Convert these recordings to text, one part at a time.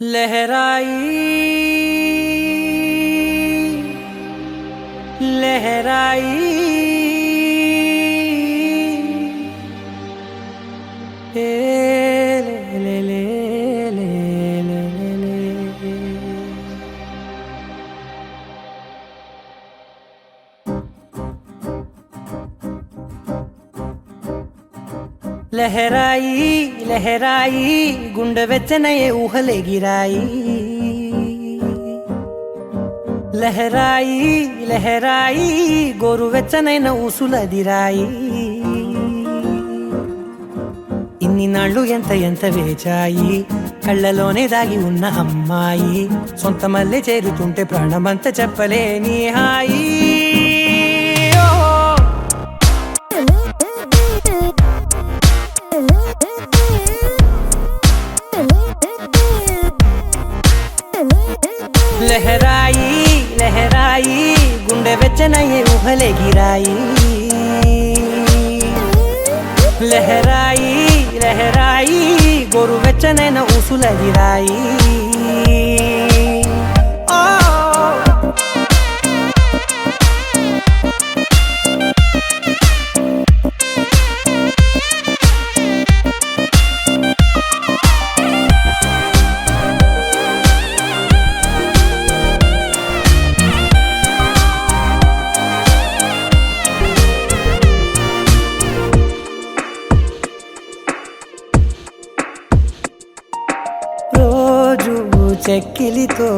लहराई लहराई ले ले ले ले ले ले लहराई लहराई गुंड वेच्चनये ऊहले गिराई लहराई लहराई गोरु वेच्चनैन ऊसुलदिराई ఇన్ని నాళ్ళు ఎంత ఎంత వేచాయి కళ్ళలోనే దాగి ఉన్న అమ్మాయి సొంత మల్లె చేరుతుంటే ప్రాణమంత చెప్పలేని హాయి लहराई लहराई गुंडे वेच्चनये ऊहले गिराई लहराई लहराई गोरु वेच्चनैन ऊसुलदिराई చెక్కిలితో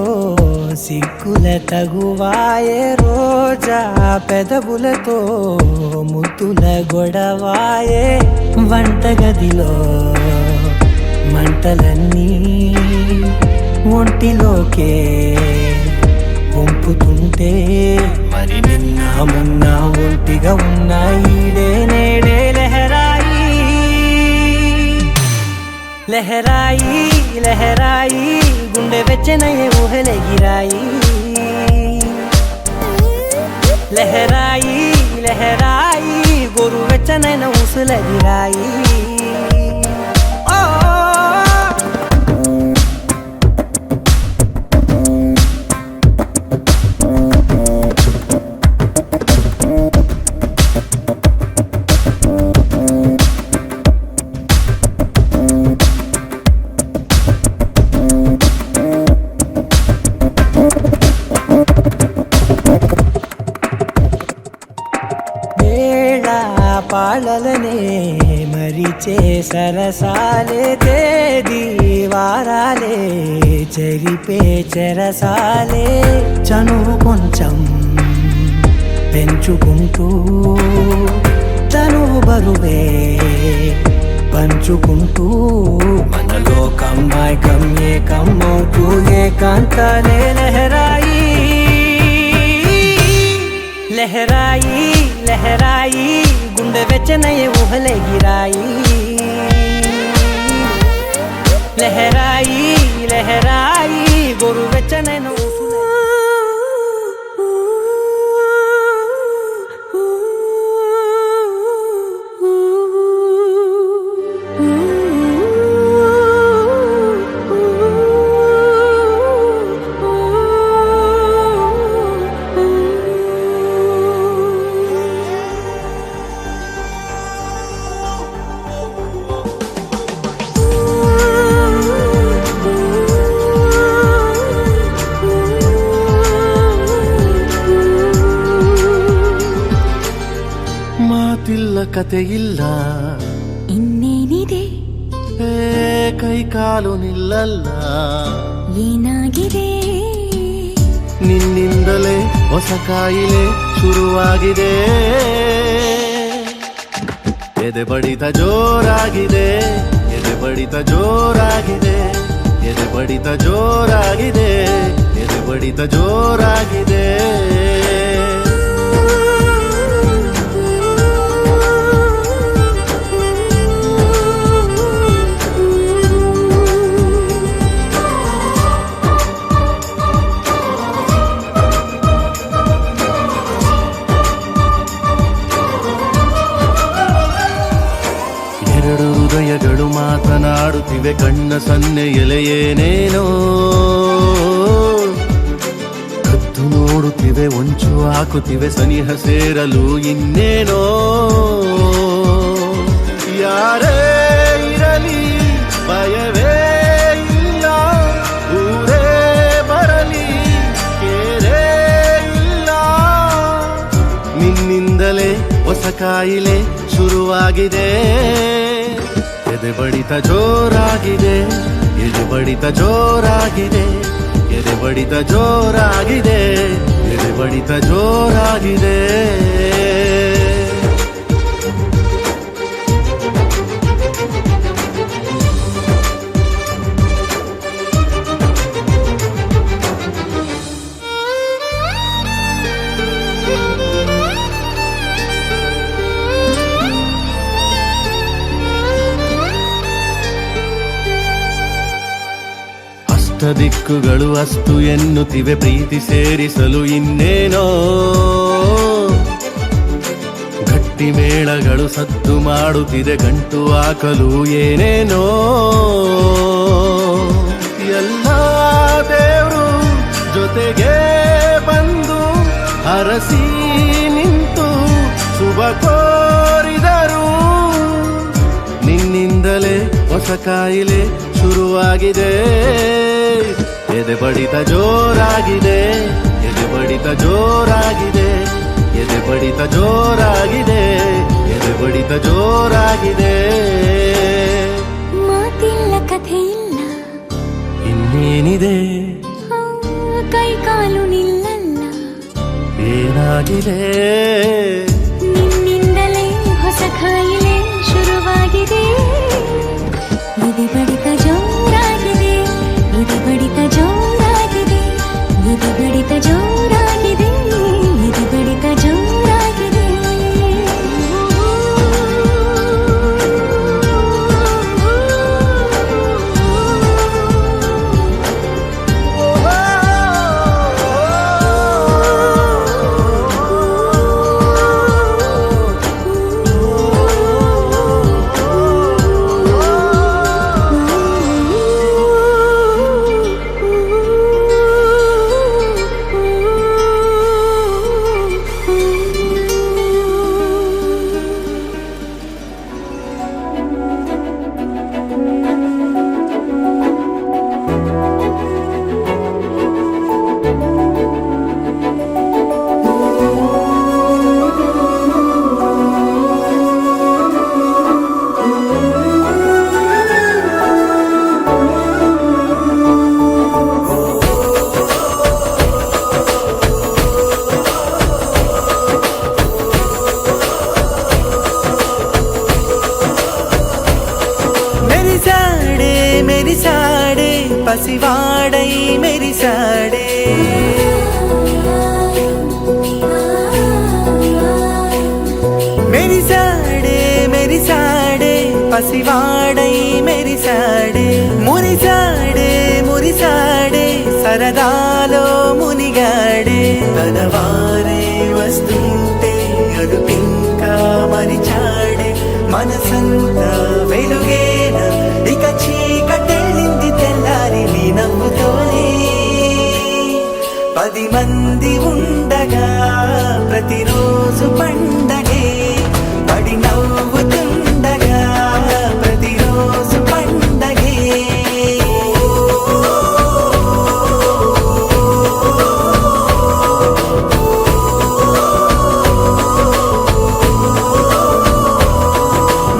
సిగ్గుల తగువాయే రోజా పెదవులతో ముద్దుల గొడవాయే వంటగదిలో మంటలన్నీ ఒంటిలోకే వంపుతుంటే మరి నిన్న మొన్న ఒంటిగా ఉన్న ఈడే నేడే లహరాయి लहराई लहराई गुंडे वेच्चनये ऊहले गिराई लहराई लहराई गोरु वेच्चनैन ऊसुलदिराई పాలలనే మరిచే సరసాలే తేదీ వారాలే చెరిపే చెరసాలే చనువు కొంచెం పెంచుకుంటూ చనువు బరువే పంచుకుంటూ మనలో కమ్మాయి కమ్మే కమ్మవుతూ ఏకాంతాలే లహరాయి लहराई लहराई गुंडे वेच्चनये ऊहले गिराई लहराई लहराई गोरु वेच्चनैन ಕತೆ ಇಲ್ಲ ಇನ್ನೇನಿದೆ ಕೈ ಕಾಲು ನಿಲ್ಲಲ್ಲ ಏನಾಗಿದೆ ನಿನ್ನಿಂದಲೇ ಹೊಸ ಕಾಯಿಲೆ ಶುರುವಾಗಿದೆ ಎದೆ ಬಡಿತ ಜೋರಾಗಿದೆ ಎದೆ ಬಡಿತ ಜೋರಾಗಿದೆ ಎದೆ ಬಡಿತ ಜೋರಾಗಿದೆ ಎದೆ ಬಡಿತ ಜೋರಾಗಿದೆ ಹೃದಯಗಳು ಮಾತನಾಡುತ್ತಿವೆ ಕಣ್ಣ ಸನ್ನೆ ಎಲೆಯೇನೇನೋ ಹಾಕುತ್ತಿವೆ ಸನಿಹ ಸೇರಲು ಇನ್ನೇನೋ ಯಾರೇ ಇರಲಿ ಭಯವೇ ಇಲ್ಲ ಊರೇ ಬರಲಿ ಕೇರೇ ಇಲ್ಲ ನಿನ್ನಿಂದಲೇ ಹೊಸ ಕಾಯಿಲೆ ಶುರುವಾಗಿದೆ ಎದೆ ಬಡಿತ ಜೋರಾಗಿದೆ ಎದೆ ಬಡಿತ ಜೋರಾಗಿದೆ ಎದೆ ಬಡಿತ ಜೋರಾಗಿದೆ ಎದೆ ಬಡಿತ ಜೋರಾಗಿದೆ ದಿಕ್ಕುಗಳು ಅಸ್ತು ಎನ್ನುತ್ತಿವೆ ಪ್ರೀತಿ ಸೇರಿಸಲು ಇನ್ನೇನೋ ಗಟ್ಟಿ ಮೇಳಗಳು ಸದ್ದು ಮಾಡುತ್ತಿದೆ ಗಂಟು ಹಾಕಲು ಏನೇನೋ ಎಲ್ಲ ದೇವರು ಜೊತೆಗೆ ಬಂದು ಹರಸಿ ನಿಂತು ಶುಭ ಕೋರಿದರು ನಿನ್ನಿಂದಲೇ ಹೊಸ ಕಾಯಿಲೆ ಶುರುವಾಗಿದೆ ಎದೆ ಬಡಿತ ಜೋರಾಗಿದೆ ಎದೆ ಬಡಿತ ಜೋರಾಗಿದೆ ಎದೆ ಬಡಿತ ಜೋರಾಗಿದೆ ಎದೆ ಬಡಿತ ಜೋರಾಗಿದೆ ಮಾತಿಲ್ಲ ಕಥೆ ಇಲ್ಲ ಇನ್ನೇನಿದೆ ಕೈ ಕಾಲು ನಿಲ್ಲಲ್ಲ ಏನಾಗಿದೆ ನಿನ್ನಿಂದಲೇ ಹೊಸ ಕಾಯಿಲೆ ಶುರುವಾಗಿದೆ ಎದೆ ಬಡಿತ ಜೋರಾಗಿದೆ ಎದೆ ಬಡಿತ ಜೋರಾಗಿದೆ ಎದೆ ಬಡಿತ ಜೋರಾಗಿದೆ ಎದೆ ಬಡಿತ ಜೋರಾಗಿದೆ పసివాడై మెరిసాడే మెరిసాడే మెరిసాడే పసివాడై మెరిసాడే మురిసాడే మురిసాడే సరదాలో మునిగాడే తనవారే వస్తుంటే అడుపింకా మరిచాడే మనసంతా వెలుగేన ఇక చీకటెళ్ళింది తెల్లారి నీ నవ్వుతోనే 10 మంది ఉండగా ప్రతిరోజు పండగే పడి నవ్వుతుండగా ప్రతిరోజు పండగే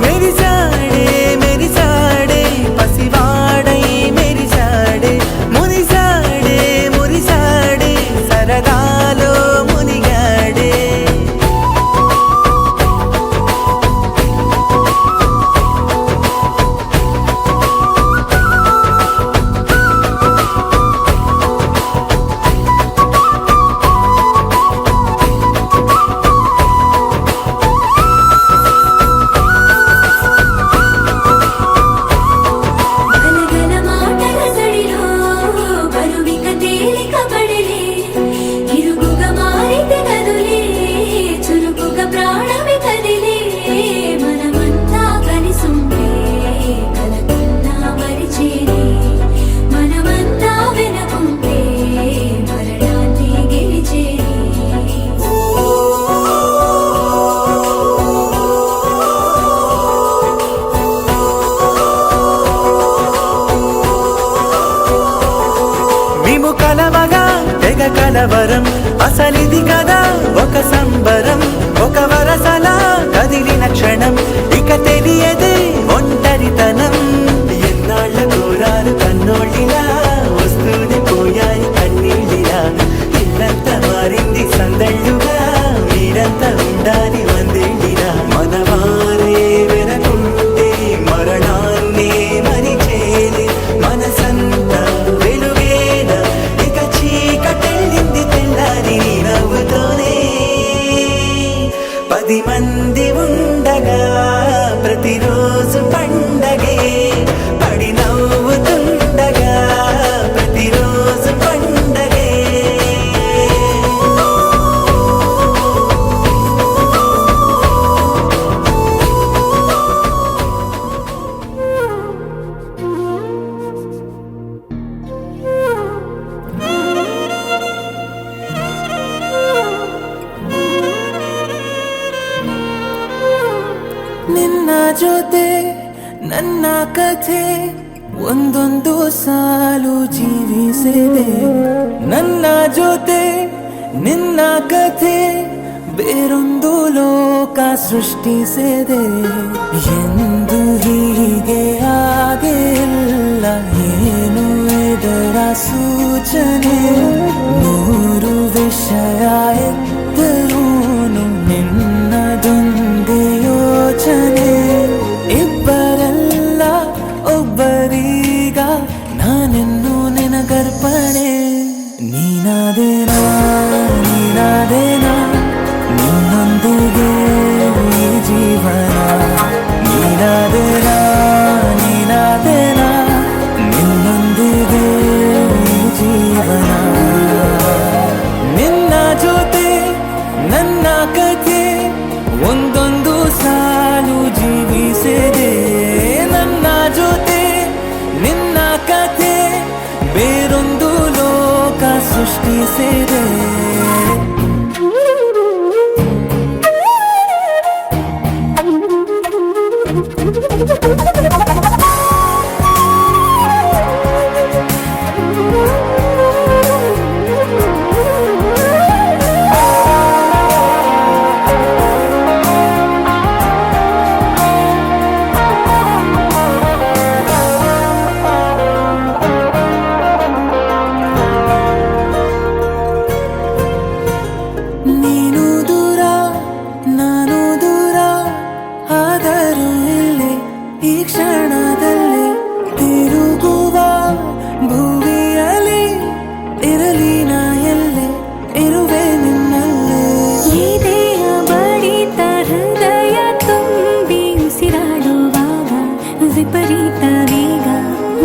మెరిసాడే మెరిసాడే పసివాడై మెరిసాడే మురిసాడే మురిసాడే సరదాలో మునిగాడే కలవరం అసలిది కదా ఒక సంబరం ఒక వరసలా కదిలిన క్షణం ఇక తెలియదే ఒంటరితనం ఎన్నాళ్ళ కోరాలు కన్నోళ్ళిలా వస్తూనే పోయాయి కన్నీళ్ళిలా ఇల్లంతా మారింది సందళ్ళుగా మీరంతా ఉండాలి వందేళ్ళిలా మనవారే వెనకుంటే మరణాన్నే మరిచేది మనసంతా వెలుగేనా ఇక చీకటెళ్ళింది తెల్లారి నీ నవ్వుతోనే 10 మంది ఉండగా ప్రతిరోజు పండగే పడి నవ్వుతుండగా ప్రతిరోజు పండగే ನಿನ್ನ ಜೊತೆ ನನ್ನ ಕಥೆ ಒಂದೊಂದು ಸಾಲು ಜೀವಿಸಿದೆ ನನ್ನ ಜೊತೆ ನಿನ್ನ ಕಥೆ ಬೇರೊಂದು ಲೋಕ ಸೃಷ್ಟಿಸಿದೆ ಎಂದು ಹೀಗೆ ಆಗಿಲ್ಲ ಏನು ಇದರ ಸೂಚನೆ ನೂರು ವಿಷಯ ಎತ್ತರೂನು ನಿನ್ನದೊಂದೇ ಯೋಚನೆ ಇಬ್ಬರಲ್ಲ ಒಬ್ಬರೀಗ ನಾನೆನ್ನು ನಿನಗರ್ಪಣೆ ನೀನಾದೇನಾ ನೀನಾದೇನಾ ನಿನ್ನೊಂದಿಗೆ ಈ ಜೀವನ ನೀನಾದೇನಾ ನೀನಾದೇನಾ ನಿನ್ನೊಂದಿಗೆ ಈ ಜೀವನ ನಿನ್ನ ಜೊತೆ ನನ್ನ ಕಥೆ ಒಂದೊಂದು ಸಾಲು ಜೀವಿಸಿದೆ ನನ್ನ ಜೊತೆ ನಿನ್ನ ಕಥೆ ಬೇರೊಂದು ಲೋಕ ಸೃಷ್ಟಿಸಿದೆ ನೀನು ದೂರ ನಾನು ದೂರ ಆದರೂ ಇಲ್ಲಿ ಈ ಕ್ಷಣದಲ್ಲಿ ತಿರುಗುವ ಭೂಮಿಯಲ್ಲಿ ಇರಲಿ ನಾ ಎಲ್ಲೆ ಇರುವೆ ನಿನ್ನಲ್ಲೇ ಎದೆಯ ಬಡಿತ ಹೃದಯ ತುಂಬಿ ಉಸಿರಾಡುವಾಗ ವಿಪರೀತ ವೇಗ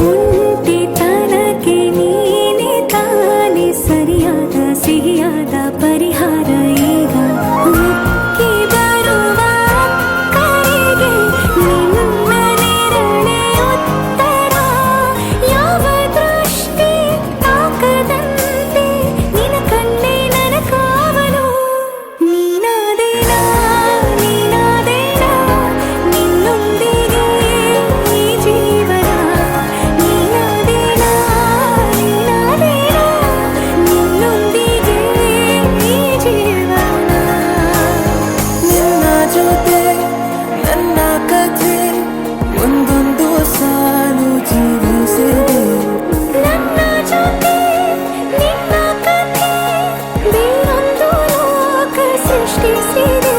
ಒಂಟಿತನಕ್ಕೆ ನೀನೆ ತಾನೆ ಸರಿಯಾದ ಸಿಹಿಯಾದ ಪರಿಹಾರ ಈಗ ಉಕ್ಕಿ ಬರುವ ಕರೆಗೆ ನಿನ್ನ ನೆರಳೆ ಉತ್ತರ ಯಾವ ದೃಷ್ಟಿ ತಾಕದಂತೆ ನಿನ ಕಣ್ಣೆ ನನ್ನ ಕಾವಲು ನೀನಾದೇನಾ ನೀನಾದೇನಾ ನಿನ್ನೊಂದಿಗೆ ಈ ಜೀವನ ನೀನಾದೇನಾ ನೀನಾದೇನಾ ನಿನ್ನೊಂದಿಗೆ ಈ ಜೀವನ ನಿನ್ನ ಜೊತೆ ನನ್ನ ಕಥೆ ಒಂದೊಂದು ಸಾಲು ಜೀವಿಸಿದೆ ನನ್ನ ಜೊತೆ ನಿನ್ನ ಕಥೆ ಬೇರೊಂದು ಲೋಕ ಸೃಷ್ಟಿಸಿದೆ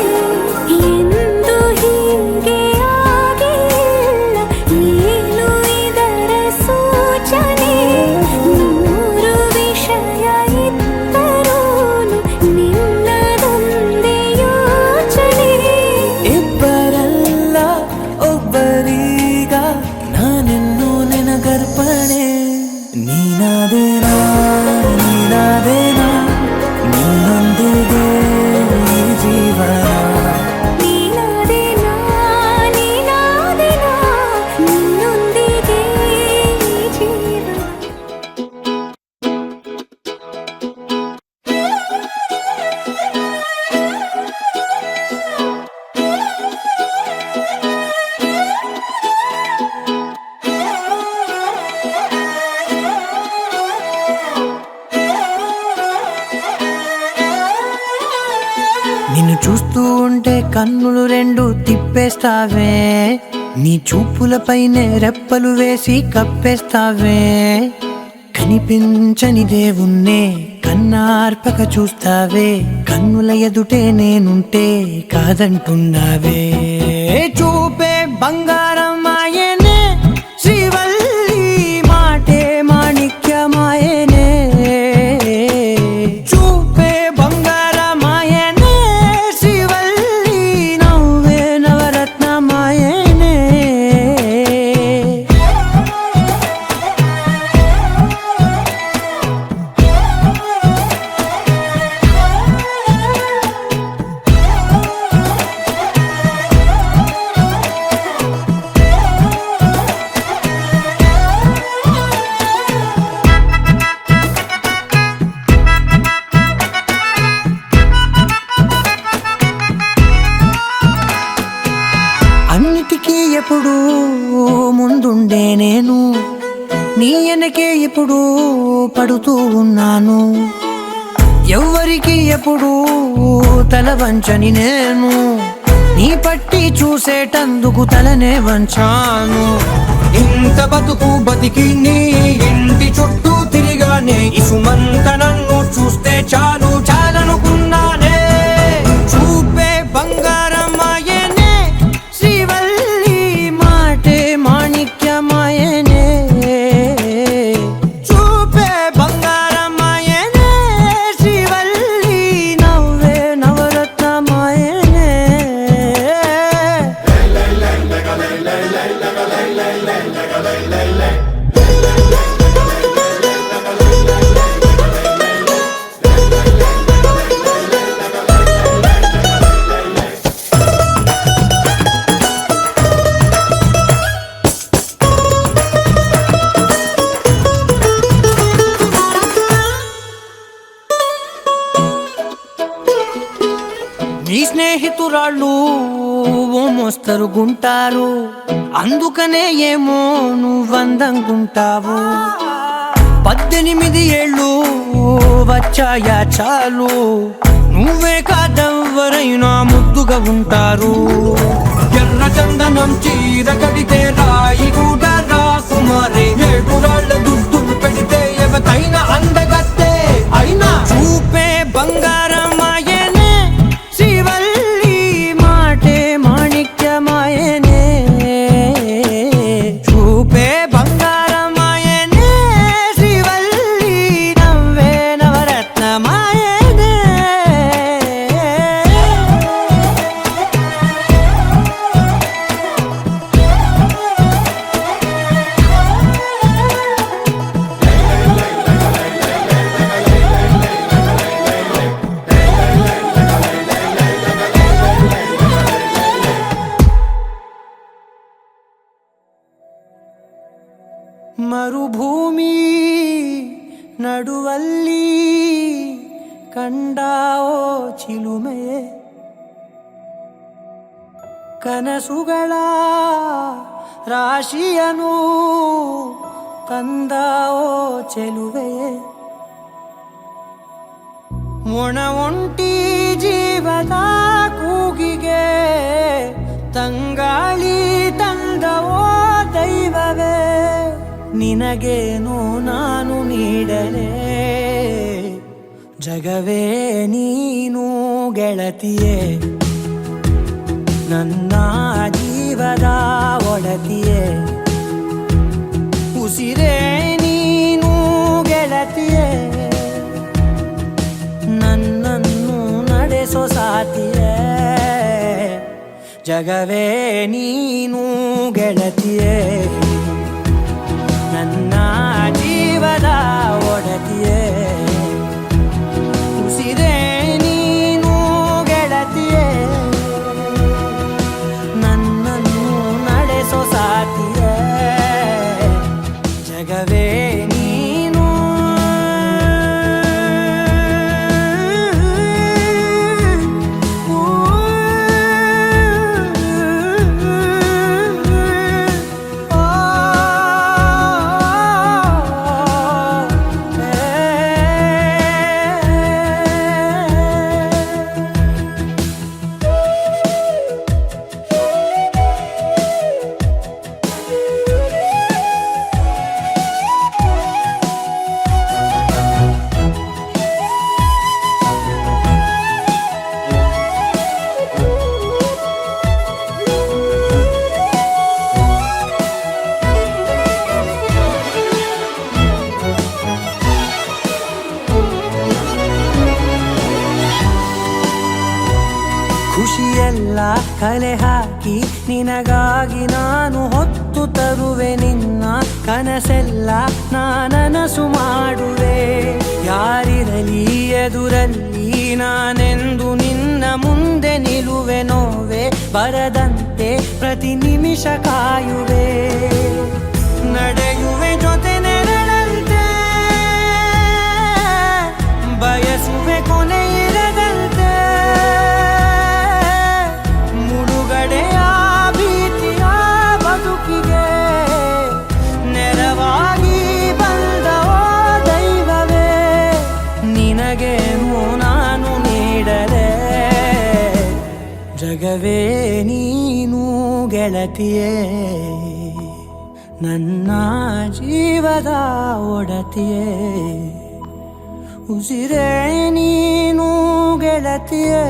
ಎಂದು ಹೀಗೆ ಆಗಿಲ್ಲ ಏನು ಇದರ ಸೂಚನೆ ನೂರು ವಿಷಯ ಇತ್ತರೂನು ನಿನ್ನದೊಂದೇ ಯೋಚನೆ ಇಬ್ಬರಲ್ಲ ಒಬ್ಬರೀಗ ನಾನೆನ್ನು ನಿನಗರ್ಪಣೆ ನೀನಾದೇನಾ ನೀನಾದೇನಾ ನಿನ್ನೊಂದಿಗೆ ಈ ಜೀವನ ನೀನಾದೇನಾ ನೀನಾದೇನಾ ನಿನ್ನೊಂದಿಗೆ ಈ ಜೀವನ చూస్తూ ఉంటే కన్నులు రెండు తిప్పేస్తావే, నీ చూపులపైనే రెప్పలు వేసి కప్పేస్తావే. కనిపించని దేవుణ్ణే కన్నార్పక చూస్తావే, కన్నుల ఎదుటే నేనుంటే కాదంటున్నావే. చూపే బంగారం ఆయనే, శ్రీవల్లి మాటే మాణిక్యమాయనే. చూపే బంగారం ఆయనే, శ్రీవల్లి నవ్వే నవరత్నమాయనే. అన్నిటికీ ఎప్పుడు ముందుండే నేను, నీ వెనకే ఎప్పుడు పడుతూ ఉన్నాను. ఎవ్వరికి ఎప్పుడు తల వంచని నేను, నీ పట్టి చూసేటందుకు తలనే వంచాను. ఇంత బతుకు బతికి నీ ఇంటి చుట్టూ తిరిగానే, ఇసుమంత నన్ను చూస్తే చాలు చాలనుకున్నానే. చూపే బంగారం ఆయనే, శ్రీవల్లి మాటే మాణిక్యమాయనే. చూపే బంగారం ఆయనే, శ్రీవల్లి నవ్వే నవరత్నమాయనే. నీ స్నేహితురాళ్ళు ఓ మోస్తరుగుంటారు, అందుకనే ఏమో నువ్వందంగుంటావు. 18 ఏళ్ళు వచ్చాయా చాలు, నువ్వే కాదెవ్వరైనా ముద్దుగా ఉంటారు. ఎర్ర చందనం చీర కడితే రాయి కూడా రాకుమారే, 7 రాళ్ళ దుద్దులు పెడితే ఎవతైనా అందగత్తే అయినా. చూపే బంగారం ఆయనే, శ్రీవల్లి మాటే మాణిక్యమాయనే. చూపే బంగారం ఆయనే, శ్రీవల్లి నవ్వే నవరత్నమాయనే. మరుభూమి నడువల్లి ಕಂಡಾವೋ ಚಿಲುಮೆಯೇ ಕನಸುಗಳ ರಾಶಿಯನು ತಂದಾವೋ ಚೆಲುವೆಯೇ ಒಣ ಒಂಟಿ ಜೀವದ ಕೂಗಿಗೆ ತಂಗಾಳಿ ತಂದವೋ ದೈವವೇ ನಿನಗೇನು ನಾನು ನೀಡಲೇ ಜಗವೇ ನೀನು ಗೆಳತಿಯೇ ನನ್ನ ಜೀವದ ಒಡತಿಯೇ ಉಸಿರೇ ನೀನು ಗೆಳತಿಯೇ ನನ್ನನ್ನು ನಡೆಸೋ ಸಾತಿಯೇ ಜಗವೇ ನೀನು ಗೆಳತಿಯೇ ನನ್ನ ಜೀವದ ಒಡತಿಯೇ ಉಸಿರೇ ನೀನು ಗೆಳತಿಯೇ ನನ್ನನ್ನು ನಡೆಸೋ ಸಾತಿಯೇ ಜಗವೇ ನೀನು ಕಲೆ ಹಾಕಿ ನಿನಗಾಗಿ ನಾನು ಹೊತ್ತು ತರುವೆ ನಿನ್ನ ಕನಸೆಲ್ಲ ನಾನನಸು ಮಾಡುವೆ ಯಾರಿರಲಿ ಎದುರಲ್ಲಿ ನಾನೆಂದು ನಿನ್ನ ಮುಂದೆ ನಿಲ್ಲುವೆ ನೋವೆ ಬರದಂತೆ ಪ್ರತಿ ನಿಮಿಷ ಕಾಯುವೆ ನಡೆಯುವೆ ಜೊತೆ ನೆರಳಂತೆ ಬಯಸುವೆ ಕೊನೆ ಇರದಂತೆ ಮುಳುಗಡೆಯ ಭೀತಿಯ ಬದುಕಿಗೆ ನೆರವಾಗಿ ಬಂದವೋ ದೈವವೇ ನಿನಗೇನು ನಾನು ನೀಡಲೆ ಜಗವೇ ನೀನು ಗೆಳತಿಯೇ ನನ್ನ ಜೀವದ ಒಡತಿಯೇ ಉಸಿರೇ ನೀನು ಗೆಳತಿಯೇ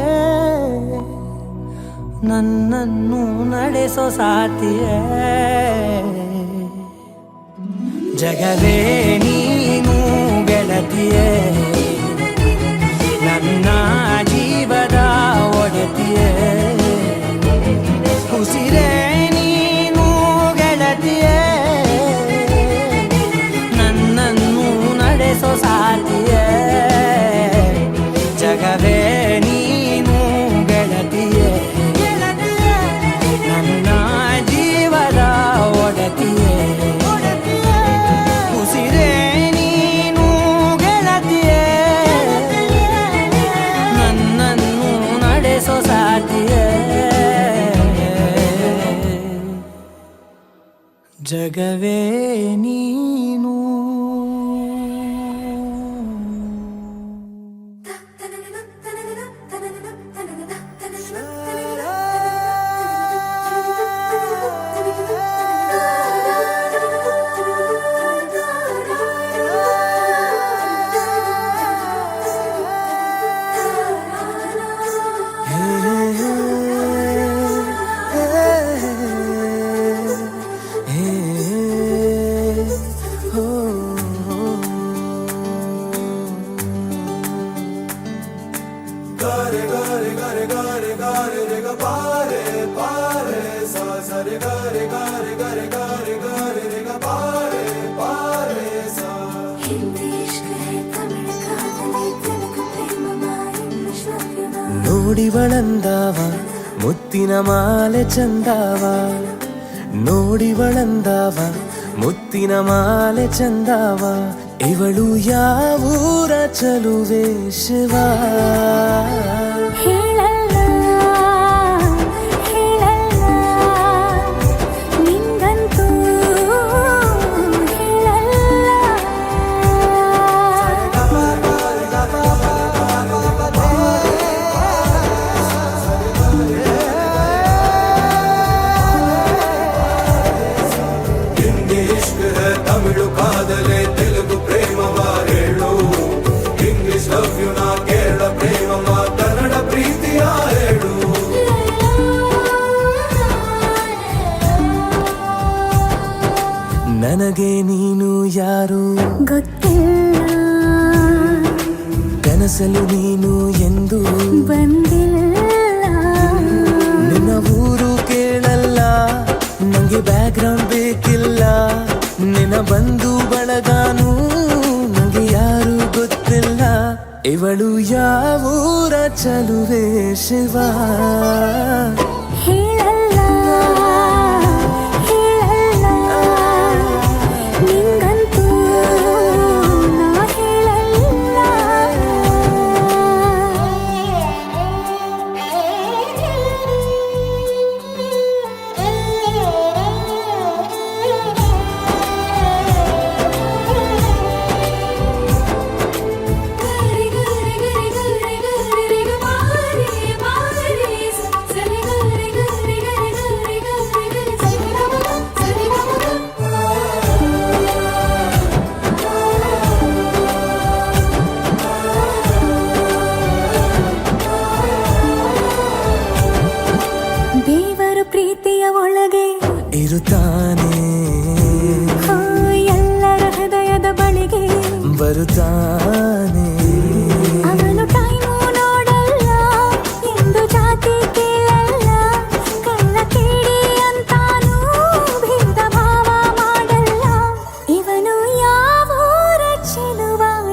ನನ್ನನ್ನು ನಡೆಸೋ ಸಾತಿಯೇ ಜಗವೇ ನೀನು ಗೆಳತಿಯೇ ನನ್ನ ಜೀವದ ಒಡತಿಯೇ ಉಸಿರೇ ನೀನು ಗೆಳತಿಯೇ ನನ್ನನ್ನು ನಡೆಸೋ ಸಾತಿಯೇ ಜಗವೇ ನೀನು ಗೆಳತಿಯೇ ನನ್ನ ಜೀವದ ಒಡತಿಯೇ ಉಸಿರೇ ನೀನು ಗೆಳತಿಯೇ ನನ್ನನ್ನು ನಡೆಸೋ ಸಾತಿಯೇ ಜಗವೇ ನೀನು ನೋಡಿವಳಂದಾವ ಮುತ್ತಿನ ಮಾಲೆ ಚಂದಾವ ನೋಡಿವಳಂದಾವ ಮುತ್ತಿನ ಮಾಲೆ ಚಂದಾವ ಇವಳು ಯಾವೂರ ಚಲುವೆ ಶಿವ ನನಗೆ ನೀನು ಯಾರು ಗೊತ್ತಿಲ್ಲ ಕನಸಲು ನೀನು ಎಂದು ಬಂದಿಲ್ಲ ನಿನ್ನ ಊರು ಕೇಳಲ್ಲ ನಂಗೆ ಬ್ಯಾಕ್ಗ್ರೌಂಡ್ ಬೇಕಿಲ್ಲ ನಿನ್ನ ಬಂಧು ಬಳಗಾನು ನಂಗೆ ಯಾರು ಗೊತ್ತಿಲ್ಲ ಇವಳು ಯಾವೂರ ಚಲುವೆ ಶಿವ ಇರುತ್ತಾನೆ ಎಲ್ಲರ ಹೃದಯದ ಬಳಿಗೆ ಬರುತ್ತಾನೆ ಅವನು ಟೈಮು ನೋಡಲ್ಲ ಎಂದು ಜಾತಿ ಕೇಳಲ್ಲ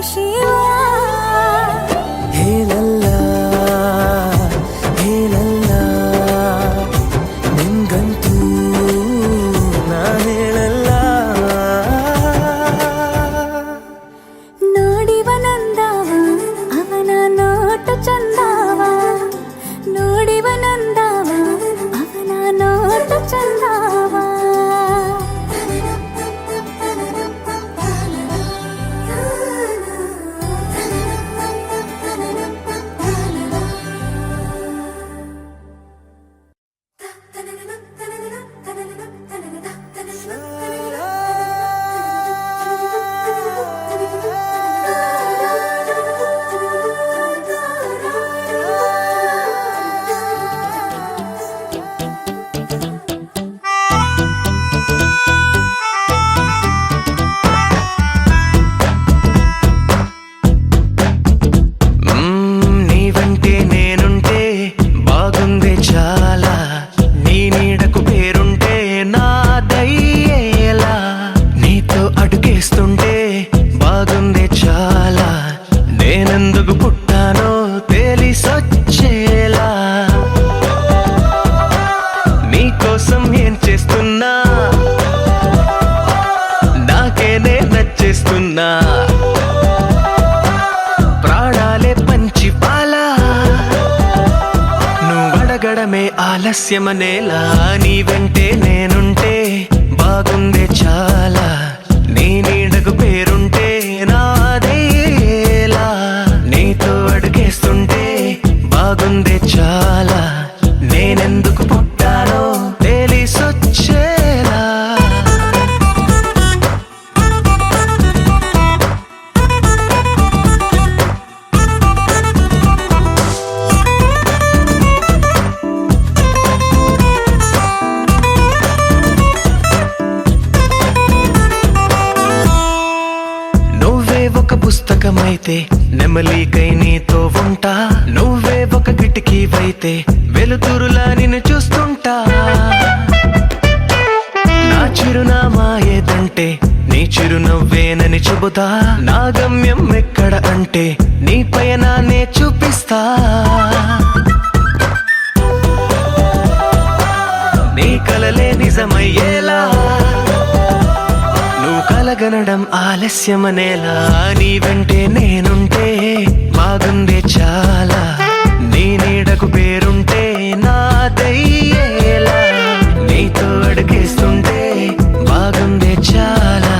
ಶಿವ ಹೇಳಲ್ಲ ಹೇಳಲ್ಲ ನಿಂಗಂತೂ ನಾ ಹೇಳಲ್ಲ. ನೋಡಿವನಂದವ ಅವನ ನೋಟ ಚಂದವ, ನೋಡಿವನಂದವ ಅವನ ನೋಟ ಚಂದವ. నీ వెంటే నేనుంటే బాగుందే చాలా, నీ నీడకు పేరుంటే నాదయ్యేలా, నీతో అడుగేస్తుంటే బాగుందే చాలా, నేనెందుకు పుట్టానో తెలిసొచ్చేలా, నీకోసం ఏం చేస్తున్నా నాకేనే నచ్చేస్తున్నా, ప్రాణాలే పంచి పాలా, నువ్వడగడమే ఆలస్యమనేలా, నీ వెంటే నేనుంటే బాగుందే చాలా, నీ నీడకు పేరుంటే నాదేలా, నీతో అడుగేస్తుంటే బాగుందే చాలా, నేనెందుకు పుట్టానో తెలిసొచ్చేలా. నువ్వే ఒక పుస్తకమైతే నెమలికై నీతో ఉంటా, నువ్వే ఒక కిటికీవైతే వెలుతురులా నిన్ను చూస్తుంటా, నా చిరునామా ఏదంటే నీ చిరునవ్వేనని చెబుతా, నా గమ్యం ఎక్కడ అంటే నీ పయనాన్నే చూపిస్తా, నీ కలలే నిజమయ్యేలా, నువ్వు కలగనడం ఆలస్యమనేలా, నీ వెంటే నేనుంటే బాగుందే చాలా, నీ నీడకు పేరుంటే నాదయ్యేలా, నీతో అడుగేస్తుంటే బాగుందే చాలా,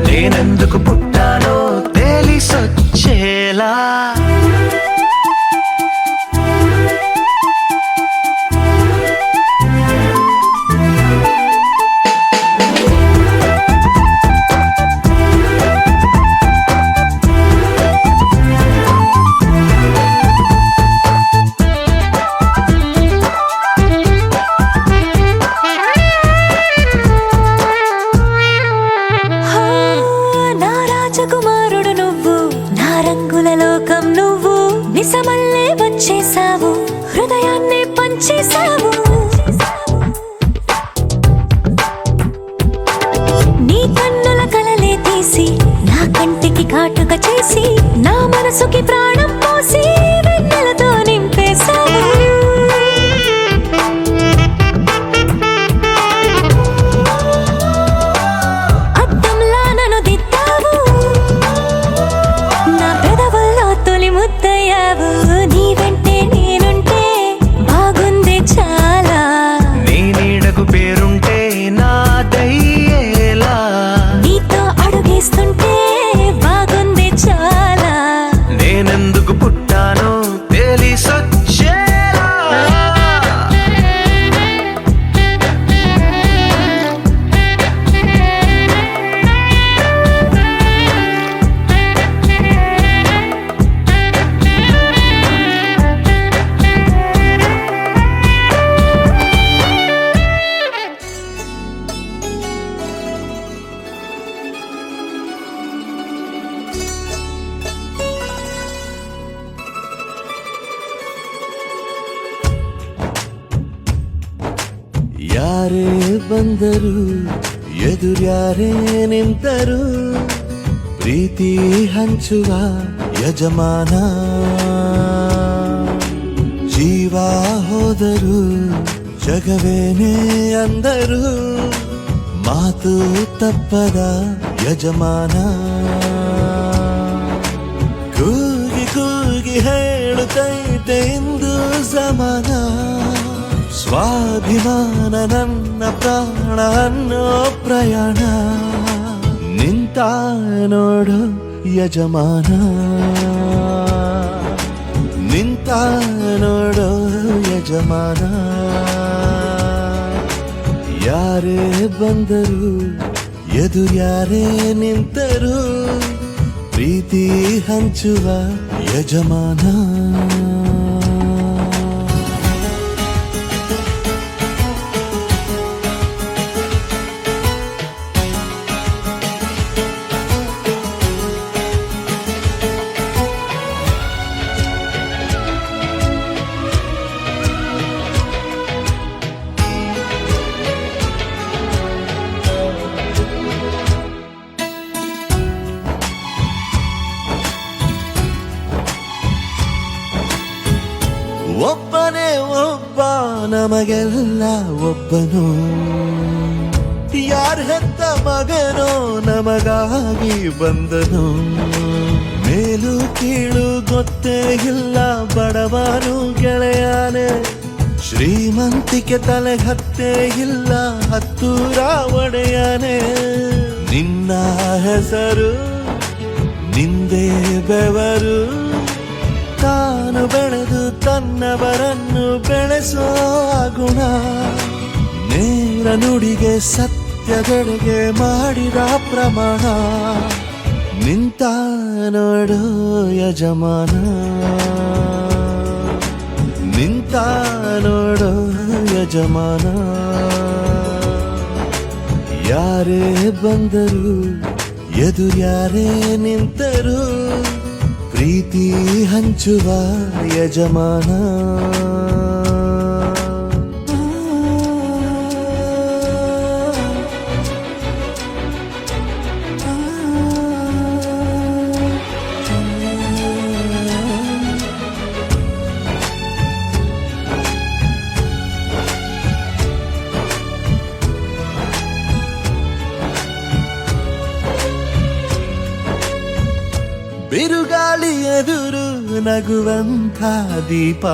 నేనెందుకు పుట్టానో తెలిసొచ్చేలా. హో, నా రాజకుమారుడు నువ్వు, నా రంగుల లోకం నువ్వు, నిజమల్లే వచ్చేసావు, హృదయాన్ని పంచేసావు, నీ కన్నుల కలలే తీసి నా కంటికి కాటుక చేసి, నా మనసుకి ప్రాణం పోసి వెన్నెలతో నింపేశావు. అద్దంలా నన్ను దిద్దావు, నా పెదవుల్లో తొలి ముద్దయ్యావు, నీ వెంటే నేనుంటే బాగుంది చాలా, నీ నీడకు పేరుంటే నాదయ్యేలా, నీతో అడుగేస్తుంటే బాగుంది చాలా, నేనెందుకు పుట్టానో తెలిసొచ్చేలా. ಯಾರೇ ಬಂದರು ಎದುರ್ಯಾರೇ ನಿಂತರು ಪ್ರೀತಿ ಹಂಚುವ ಯಜಮಾನ ಜೀವ ಹೋದರು ಜಗವೇನೇ ಅಂದರು ಮಾತು ತಪ್ಪದ ಯಜಮಾನ ಕೂಗಿ ಕೂಗಿ ಹೇಳುತ್ತೈತೆ ಇಂದು ಸಮಾನ ಸ್ವಾಭಿಮಾನ ನನ್ನ ಪ್ರಾಣ ಅನ್ನೋ ಪ್ರಯಾಣ ನಿಂತ ನೋಡು ಯಜಮಾನ ನಿಂತ ನೋಡು ಯಜಮಾನ ಯಾರೇ ಬಂದರು ಎದುರ್ಯಾರೇ ನಿಂತರು ಪ್ರೀತಿ ಹಂಚುವ ಯಜಮಾನ ಒಬ್ಬನೇ ಒಬ್ಬ ನಮಗೆಲ್ಲ ಒಬ್ಬನು ಯಾರ ಹೆತ್ತ ಮಗನೋ ನಮಗಾಗಿ ಬಂದನು ಮೇಲು ಕೀಳು ಗೊತ್ತೇ ಇಲ್ಲ ಬಡವನು ಗೆಳೆಯಾನೆ ಶ್ರೀಮಂತಿಕೆ ತಲೆ ಹತ್ತೇ ಇಲ್ಲ ಹತ್ತೂರ ಒಡೆಯಾನೆ ನಿನ್ನ ಹೆಸರು ನಿಂದೇ ಬೆವರು ತಾನು ಬೆಳೆದು ತನ್ನವರನ್ನು ಬೆಳೆಸೋ ಗುಣ ನೇರ ನುಡಿಗೆ ಸತ್ಯದೆಡೆಗೆ ಮಾಡಿದ ಪ್ರಮಾಣ ನಿಂತ ನೋಡು ಯಜಮಾನ ನಿಂತ ನೋಡು ಯಜಮಾನ ಯಾರೇ ಬಂದರು ಎದುರ್ಯಾರೇ ನಿಂತರು ಪ್ರೀತಿ ಹಂಚುವ ಯಜಮಾನ ಬಿರುಗಾಳಿ ಎದುರು ನಗುವಂಥ ದೀಪ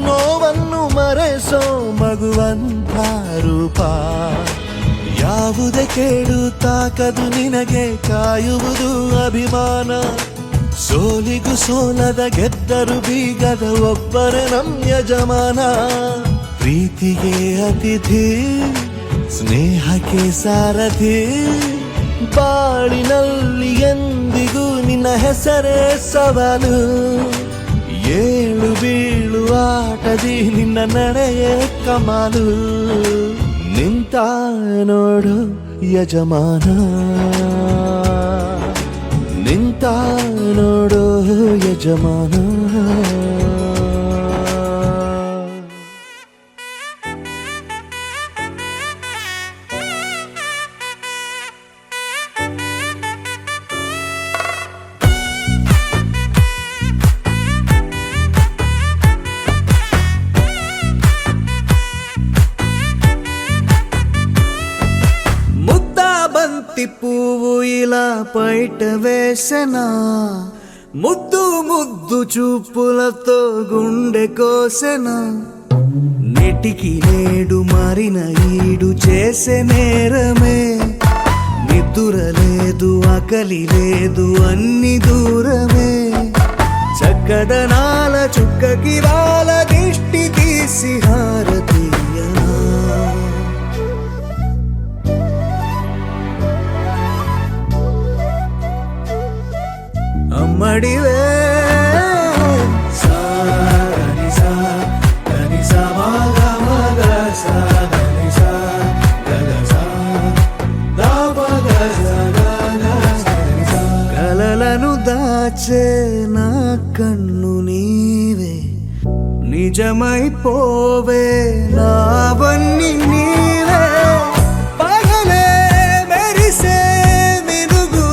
ನೋವನ್ನು ಮರೆಸೋ ಮಗುವಂಥ ರೂಪ ಯಾವುದೇ ಕೇಳು ತಾಕದು ನಿನಗೆ ಕಾಯುವುದು ಅಭಿಮಾನ ಸೋಲಿಗೂ ಸೋಲದ ಗೆದ್ದರು ಬೀಗದ ಒಬ್ಬರೇ ನಮ್ ಯಜಮಾನ ಪ್ರೀತಿಗೆ ಅತಿಥಿ ಸ್ನೇಹಕ್ಕೆ ಸಾರಥಿ ಬಾಳಿನಲ್ಲಿ ಎಂದಿಗೂ ನಿನ್ನ ಹೆಸರೇ ಸವಾಲು ಏಳು ಬೀಳು ಆಟದಿ ನಿನ್ನ ನಡೆಯೇ ಕಮಾಲು ನಿಂತ ನೋಡು ಯಜಮಾನ ನಿಂತ ನೋಡು ಯಜಮಾನ పువ్వు ఇలా పైట వేసనా ముద్దు ముద్దు చూపులతో గుండె కోసెనా నెటికి నేడు మారిన ఈడు చేసే నేరమే నిద్ర లేదు ఆకలి లేదు అన్ని దూరమే చక్కదనాల చుక్కకి వాళ్ళ దిష్టి తీసి హారతీయనా అమ్మడివే కలలను దాచే నా కన్ను నీవే నిజమైపోవే నావన్నీ నీవే పగలే మెరిసే మినుగు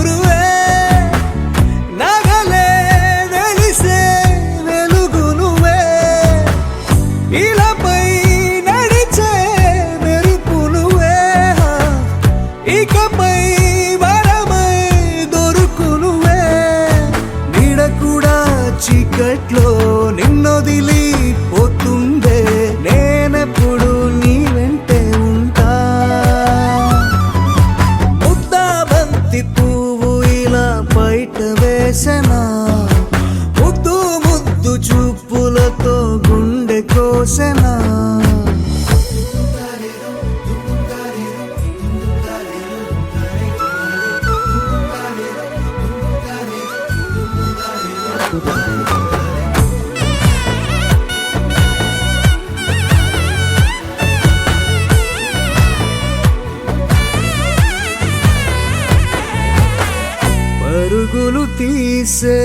పరుగులు తీసే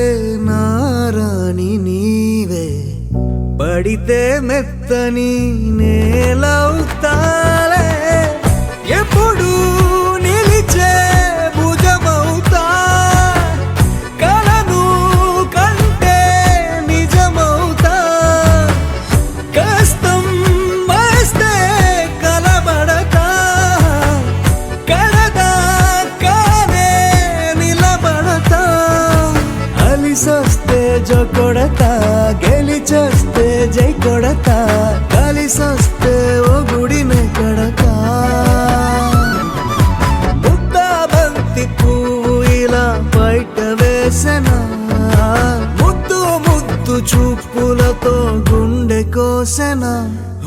నారాణి నీవే, పడితే మెత్తని నేలవుతాలే, ఎప్పుడు నిలిచే భుజమవుతా, కలను కంటే నిజమవుతా, కష్టం వస్తే కలబడతా, కడదాకానే నిలబడతా, అలిసొస్తే జో కొడతా, గెలిచొస్తే జై కొడతా, కలిసొస్తే ఓ గుడినే కడతా. ముద్దా బంతి పువ్వు ఇలా బయట వేసెనా, ముద్దు ముద్దు చూపులతో గుండె కోసెనా,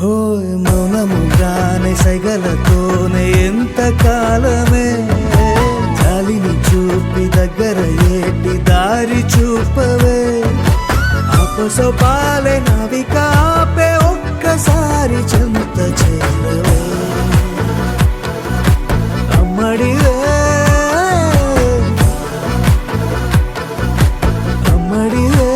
హోయ్ మౌనముగానే సైగలతోనే ఎంత కాలమే, జాలిని చూపి దగ్గర ఏటి దారి చూపవే, ఆపసోపాలే నావిక ఆపే ఒక్కసారి చెంత చేరవే, అమ్మడివే అమ్మడివే.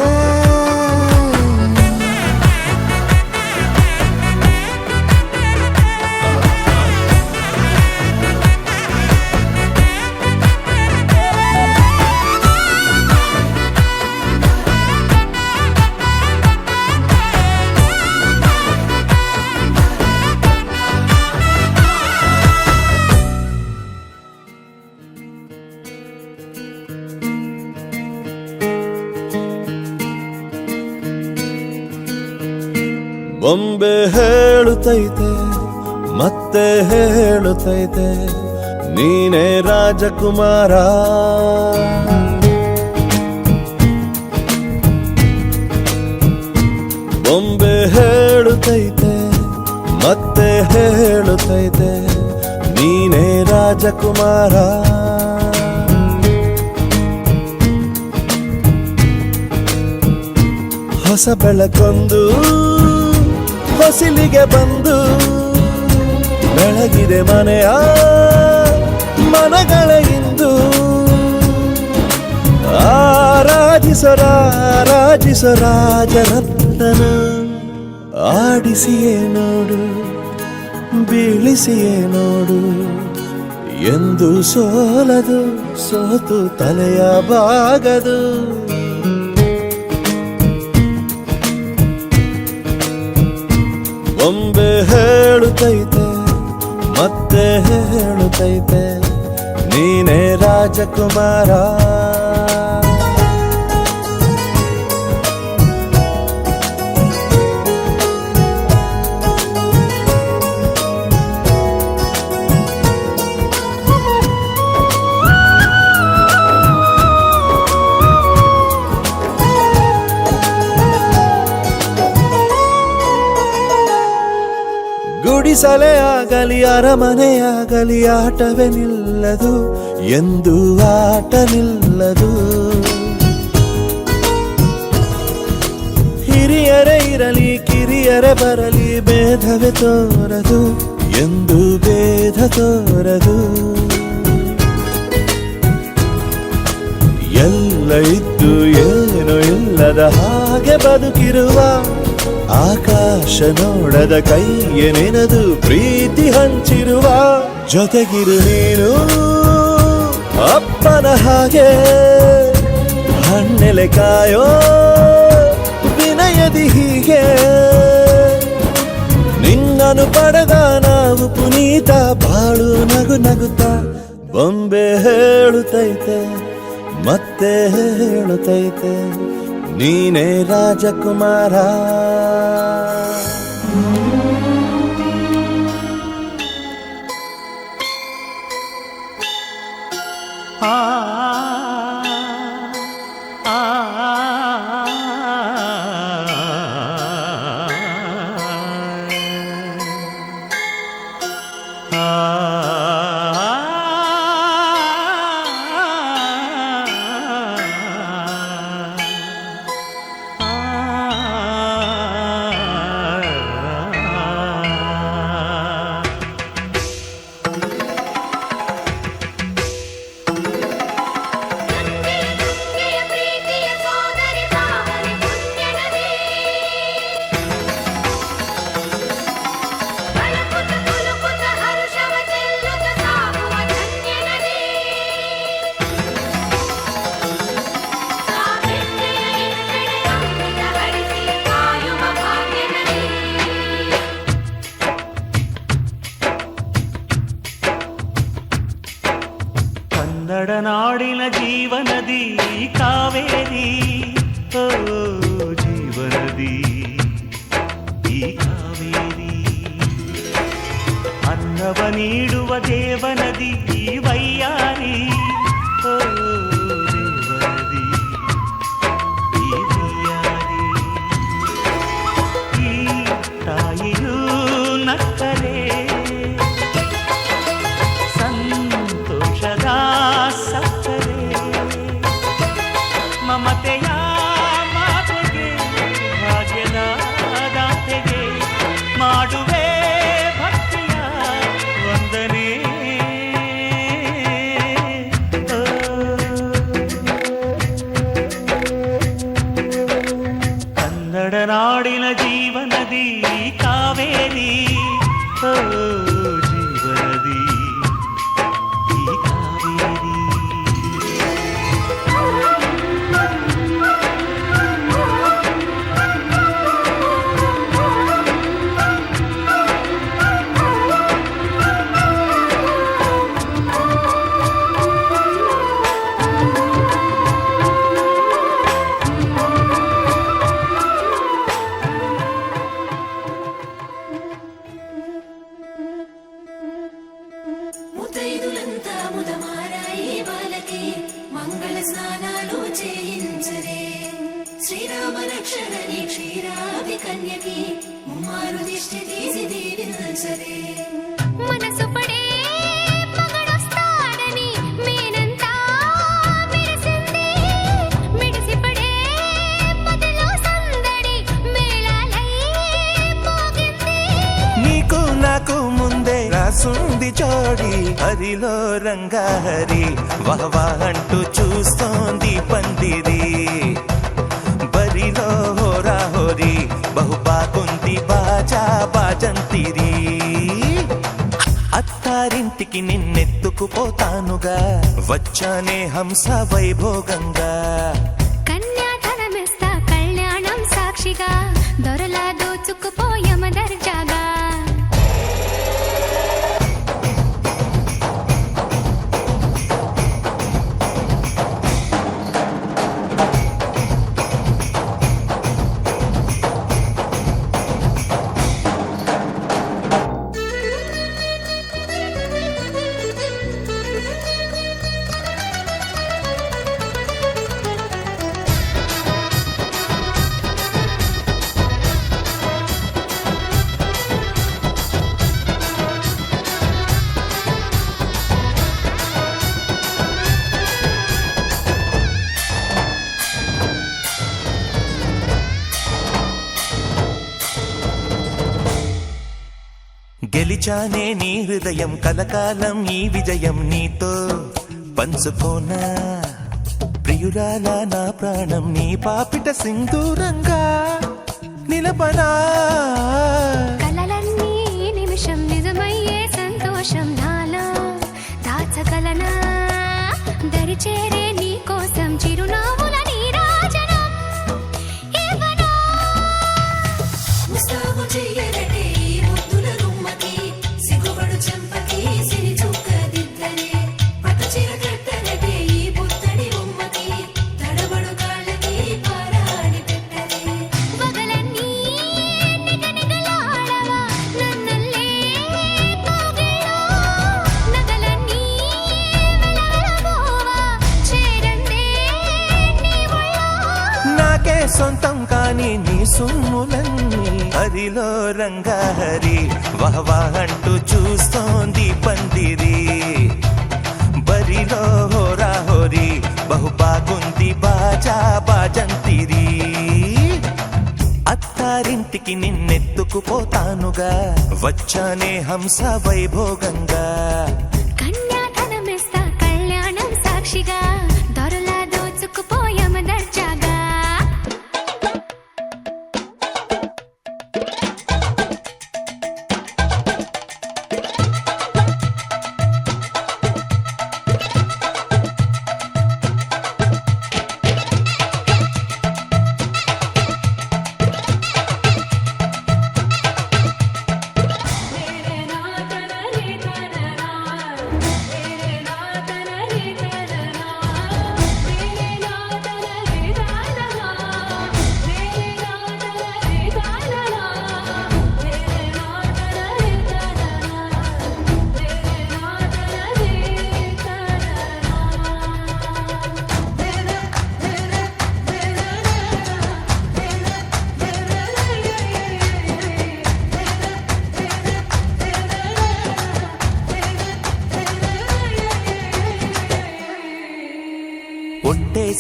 ಬೊಂಬೆ ಹೇಳುತ್ತೈತೆ ಮತ್ತೆ ಹೇಳುತ್ತೈತೆ ನೀನೇ ರಾಜಕುಮಾರ, ಬೊಂಬೆ ಹೇಳುತ್ತೈತೆ ಮತ್ತೆ ಹೇಳುತ್ತೈತೆ ನೀನೇ ರಾಜಕುಮಾರ, ಹೊಸ ಬೆಳಕೊಂದು ಹೊಸಿಲಿಗೆ ಬಂದು ಬೆಳಗಿದೆ ಮನೆಯ ಮನಗಳ ಇಂದು, ಆರಾಧಿಸೋ ರಾಜರತ್ನ, ಆಡಿಸಿಯೇ ನೋಡು ಬೀಳಿಸಿಯೇ ನೋಡು, ಎಂದು ಸೋಲದು ಸೋತು ತಲೆಯ ಬಾಗದು, ಬೊಂಬೆ ಹೇಳುತ್ತೈತೆ ಮತ್ತೆ ಹೇಳುತ್ತೈತೆ ನೀನೇ ರಾಜಕುಮಾರ. ಗುಡಿಸಲೇ ಆಗಲಿ ಅರಮನೆಯಾಗಲಿ ಆಟವೇ ನಿಲ್ಲದು, ಎಂದು ಆಟ ನಿಲ್ಲದು, ಹಿರಿಯರೇ ಇರಲಿ ಕಿರಿಯರೇ ಬರಲಿ ಭೇದವೇ ತೋರದು, ಎಂದು ಭೇದ ತೋರದು, ಎಲ್ಲ ಇದ್ದು ಏನು ಇಲ್ಲದ ಹಾಗೆ ಬದುಕಿರುವ, ಆಕಾಶ ನೋಡದ ಕೈಯೇ ನೆನೆದು ಪ್ರೀತಿ ಹಂಚಿರುವ, ಜೊತೆಗಿರು ನೀನು ಅಪ್ಪನ ಹಾಗೆ, ಹಣ್ಣೆಲೆ ಕಾಯೋ ವಿನಯದಿ ಹೀಗೆ, ನಿನ್ನನು ಪಡೆದ ನಾವು ಪುನೀತ ಬಾಳು ನಗು ನಗುತ್ತಾ, ಬೊಂಬೆ ಹೇಳುತ್ತೈತೆ ಮತ್ತೆ ಹೇಳುತ್ತೈತೆ ನೀನೇ ರಾಜಕುಮಾರ. ಕಾವೇರಿ ಓ ಜೀವನದಿ ಈ ಕಾವೇರಿ ಅನ್ನವ ನೀಡುವ ದೇವನದಿ ಈ ವೈಯಾರಿ ಓ ದೇವನದಿ ಈ ವೈಯಾರಿ ಈ ತಾಯಿಯೂ ನಕ್ಕರೆ ಸಂತೋಷದ ಸಕ್ಕರೆ ಮಮತೆಯ ಮಾತೆಗೆ ಭಾಗ್ಯದ ದಾತೆಗೆ ಮಾಡುವೆ ಭಕ್ತಿಯ ವಂದನೆ ಓ. ಕನ್ನಡ ನಾಡಿನ ಜೀವನದಿ ಕಾವೇರಿ ಓ ಜೀವನದಿ ಈ ಕಾವೇರಿ ముతైదులంతా ముదమారాయి బాలకి మంగళ స్నానాలు చేయించరే శ్రీరామ రక్షణని క్షీరాది కన్యకి ముమ్మారు దిష్టి తీసి దీవించరే మనసు పడే మగడొస్తాడని మేనంతా విరిసింది మిడిసి పడే పదిలో సందడి మేళాలై మోగింది నీకు నాకు ముందే రాసుంది జోడి హరిలో రంగా హరి వహవా అంటూ చూస్తోంది పందిరి బరిలో హోరా హోరి బహుబాగుంది బాజా బాజంతిరి అత్తారింటికి నిన్నెత్తుకుపోతానుగా వచ్చానే హంస వైభోగంగా కన్యాధనమిస్తా కళ్యాణం సాక్షిగా దొరలా దోచుకుపోయమ దర్జాగా గెలిచానే నీ హృదయం కలకాలం ఈ విజయం నీతో పంచుకోనా ప్రియురాలా నా ప్రాణం నీ పాపిట సింధూరంగా నిలబడా కలలన్నీ నిమిషం నిజమయ్యే సంతోషం నాలో దాచగలనా దరిచేరే నీ కోసం చిరునవ్వుల నీరాజనం ఇవ్వనా ముస్తాబు చెయ్యరటే ఈ ముద్దుల గుమ్మకి సిగ్గుబడు చెంపకి సిరి చుక్క దిద్దరే పట్టు చీర కట్టరటే ఈ పుత్తడి బొమ్మకి తడబడు కాళ్ళకి పారాడి పెట్టరే పగలన్నీ నిగనిగలాడవా నన్నల్లే కోగిలో నగలన్నీ వెలవెలబోవా చేరందే నీ ఒళ్ళో నాకే సొంతం కాని నీ సొమ్ములన్నీ హరిలో రంగా హరి వహవా అంటూ చూస్తోంది పందిరి బరిలో హోరా హోరి బహుబాగుంది బాజా బాజంతిరి అత్తారింటికి నిన్నెత్తుకుపోతానుగా వచ్చానే హంస వైభోగంగా కన్యాధనమిస్తా కళ్యాణం సాక్షిగా దొరలా దోచుకుపోయమ దర్జాగా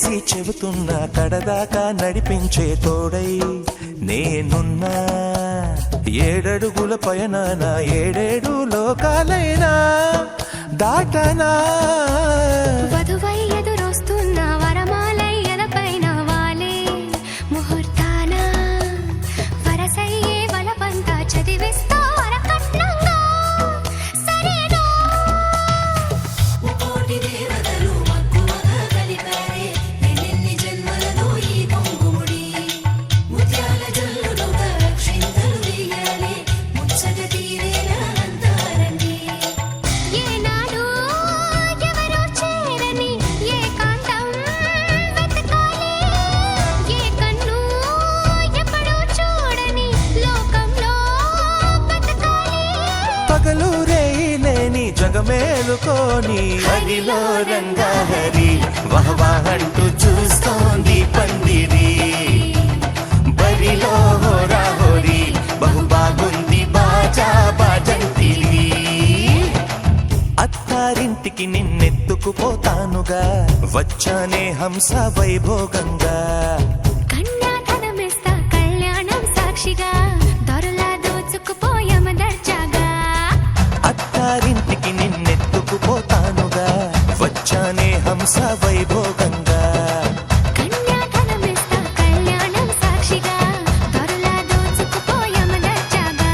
చేసి చెబుతున్నా కడదాకా నడిపించే తోడై నేనున్నా. ఏడడుగుల పయన నా ఏడేడు లోకాలైనా దాటనా. వధువై ఎదురొస్తున్న వరమాలై ఎదపైన వాలే ముహూర్తాన వరసయ్యే వలపంతా చదివిస్తా వరకట్నంగా సరేనా. ముకోటి దేవతలు మక్కువగా కలిపారే ఎన్నెన్ని జన్మలలో ఈ పొంగుముడి. ముత్యాల జల్లులుగా క్షింతలు వేయాలి ముచ్చట తీరేలా అంతారండి. ఏనాడు ఎవరో చేరని ఏకాంతం వెతకాలి. ఏ కన్ను ఎప్పుడూ చూడని లోకంలో బతకాలి. పగలు రేయి లేని జగమేలుకోని హరిలో రంగాహరి వహవాహంటూ చూస్తోంది పందిరి. బరిలో హోరా హోరీ బహు బాగుంది బాజా బాజంతిరి. అత్తారింటికి నిన్నెత్తుకుపోతానుగా వచ్చానే హంస వైభోగంగా. కన్యాధనమిస్తా కళ్యాణం సాక్షిగా దొరలా దోచుకుపోయామ దర్జాగా. అత్తారింటికి నిన్నెత్తుకుపోతానుగా వచ్చానే హంస వైభోగంగా. కన్యాధనమిస్తా కళ్యాణం సాక్షిగా దొరలా దోచుకుపోయామ దర్జాగా.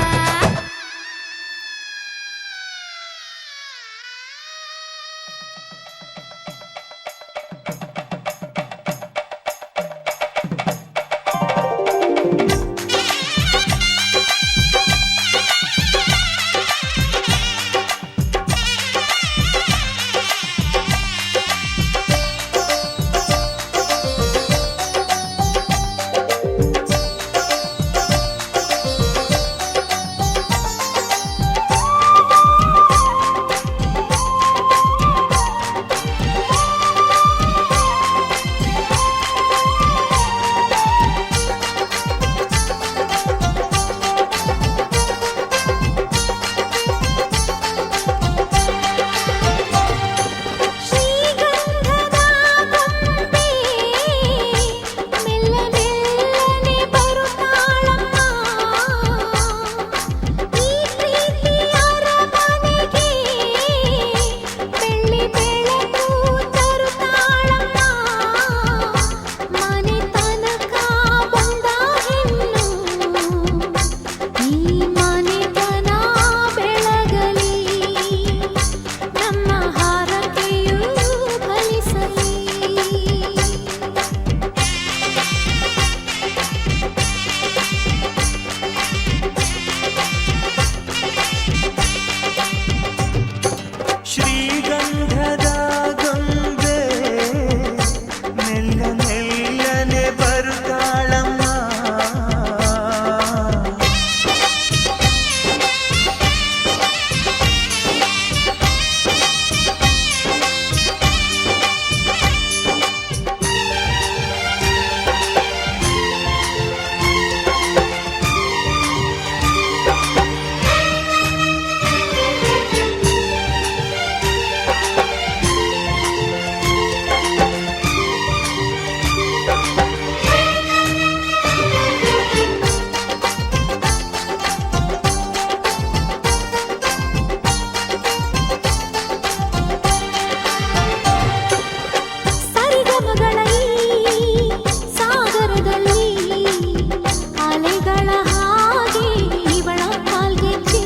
ಶ್ರೀಗಂಧದ ಗೊಂಬೆ ಮೆಲ್ಲ ಮೆಲ್ಲನೆ ಬರುತ್ತಾಳಮ್ಮ. ಸರಿಗಮಗಳ ಈ ಸಾಗರದಲ್ಲಿ ಅಲೆಗಳ ಹಾಗೆ ಇವಳ ಕಾಲ್ಗೆಜ್ಜೆ.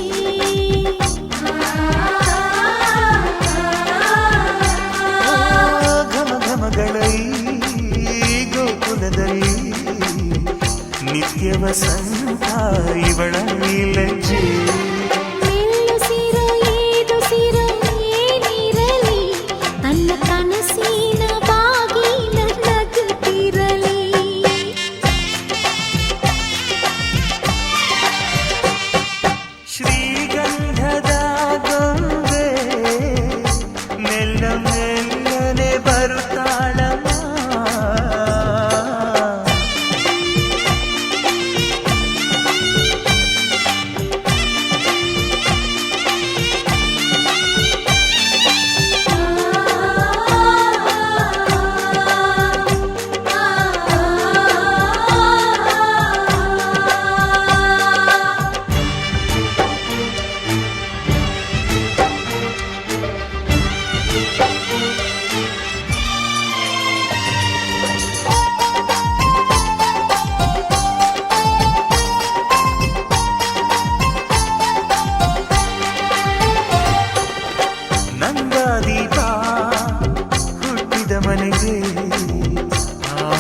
ಘಮ ಘಮಗಳ ಈ ಗೋಕುಲದಲ್ಲಿ ನಿತ್ಯ ವಸಂತ ಇವಳ ಲಜ್ಜೆ. ಮೆಲ್ಲುಸಿರ ಏದುಸಿರ ಏನಿರಲಿ ತನ್ನ ಕನಸಿನ ಬಾಗಿಲ ನಗುತ್ತಿರಲಿ. ಶ್ರೀಗಂಧದ ಗೊಂಬೆ ಮೆಲ್ಲ ಮೆಲ್ಲನೆ ಬರುತ್ತಾಳಮ್ಮ.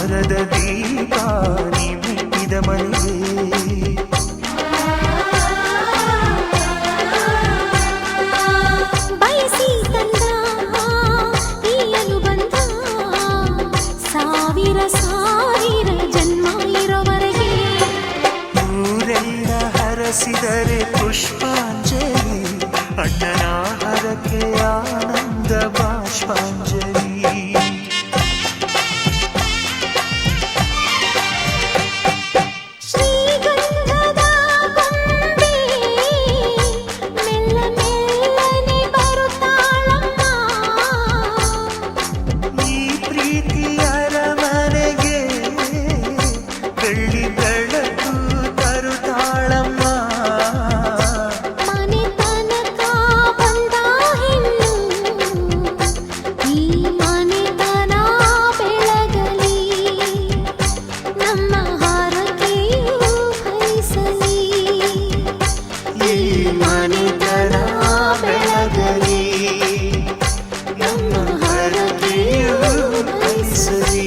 ಮರದ ದೀಪ ನೀ ಮುಟ್ಟಿದ ಮನೆಗೆ ಬಯಸಿ ತಂದ ಈ ಅನುಬಂಧ ಸಾವಿರ ಸಾವಿರ ಜನ್ಮ ಇರೋವರೆಗೆ ಊರೆಲ್ಲ ಹರಸಿದರೆ ಪುಷ್ಪಾಂಜಲಿ ಅಣ್ಣನ ಹರಕೆ ಆನಂದ ಬಾಷ್ಪಾಂಜಲಿ ಶ್ರೀಗಂಧದ ಗೊಂಬೆ ಮೆಲ್ಲ ಮೆಲ್ಲನೆ ಬರುತ್ತಾಳಮ್ಮ ಈ ಪ್ರೀತಿಯ ಅರಮನೆಗೆ ಬೆಳ್ಳಿ ಬೆಳಕು ತರುತ್ತಾಳಮ್ಮ ಮನೆ ತನಕ ಬಂದ ಹೆಣ್ಣು ಈ ಮನೆತನ ಬೆಳಗಲಿ ನಮ್ಮ ಹಾರಕೆಯು ಫಲಿಸಲಿ ಈ ಮನೆತನ ಬೆಳಗಲಿ ನಮ್ಮ ಹರಕೆಯು ಫಲಿಸಲಿ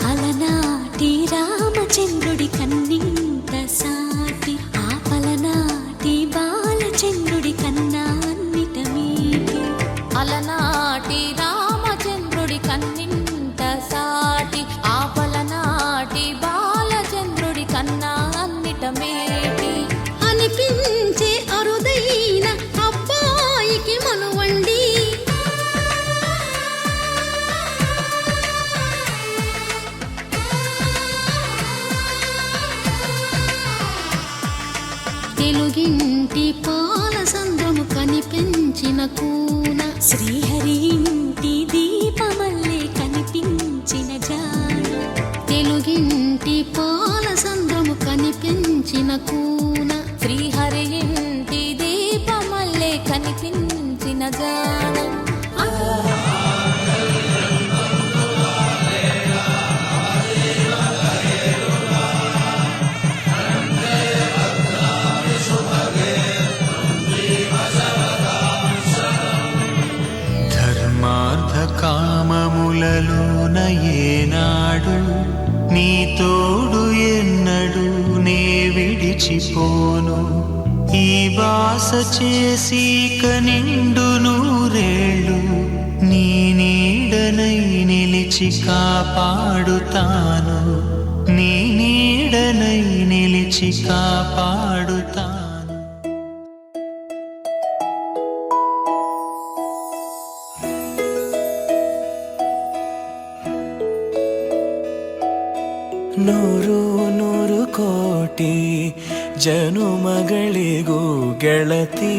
అలనాటి రామచంద్రుడి కన్నింత సాటి ఆపలనాటి బాలచంద్రుడి కన్నా అన్నిట మీటి అలనాటి రామచంద్రుడి కన్నింత సాటి ఆపలనాటి బాలచంద్రుడి కన్నా అన్నిట మేటి అనిపించే అరుదైన అబ్బాయికి మనువండి తెలుగింటి పాల సంద్రము కనిపించిన కూన శ్రీహరి ఇంటి దీపమల్లే కనిపించిన జాన తెలుగింటి పాల సంద్రము కనిపించిన కూన శ్రీహరి ఇంటి దీపమల్లే కనిపించిన జాన ధర్మార్థ కామములలోన ఏనాడు నీ తోడు ఎన్నడు నే విడిచిపోను ఈ బాస చేసి నిండు నూరేళ్ళు నీ నీడనై నిలిచి కాపాడుతాను నీ నీడనై నిలిచి కాపాడుతాను ನೂರು ನೂರು ಕೋಟಿ ಜನುಮಗಳಿಗೂ ಗೆಳತಿ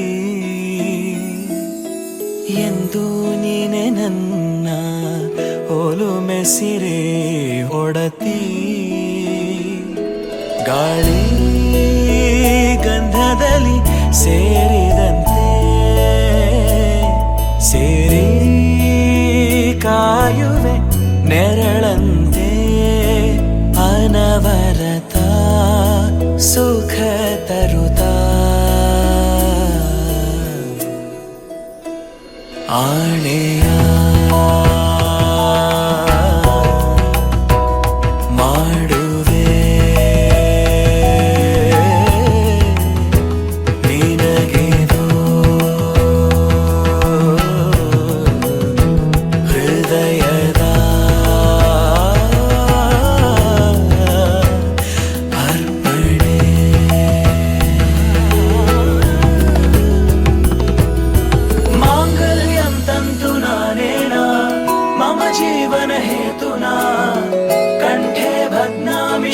ಎಂದು ನೀನೆ ನನ್ನ ಒಲುಮೆ ಸಿರೆ ಒಡತಿ ಗಾಳಿ ಗಂಧದಲ್ಲಿ ಸೇರಿದಂತೆ ಸೇರಿ ಕಾಯುವೆ ನೆರಳಂತೆ ಅನವರತ ಸುಖ ತರುತ್ತಾ ಆಣೆಯ ಮಾಡುವೆ ನಿನಗೆದು ಹೃದಯದ ಅರ್ಪಣೆ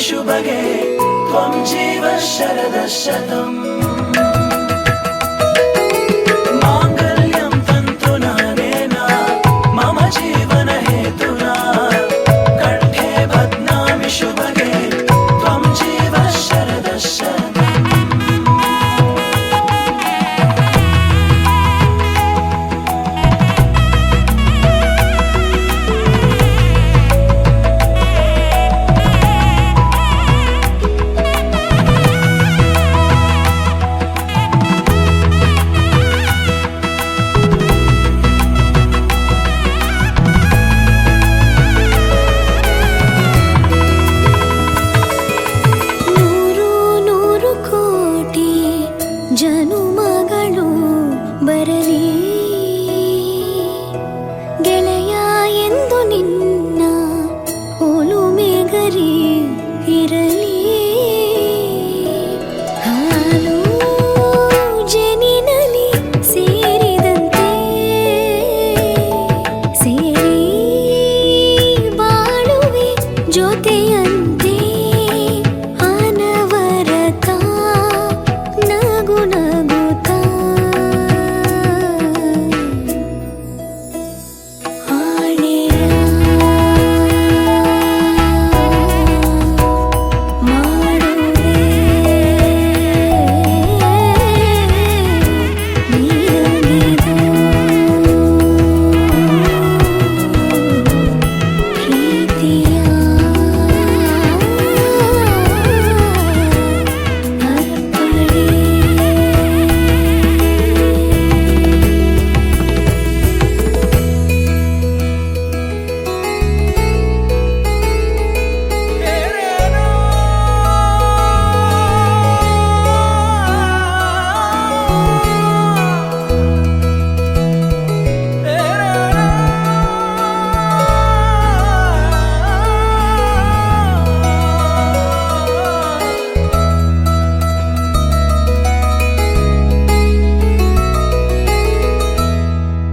शुभगे त्वं जीव शरदः शतम्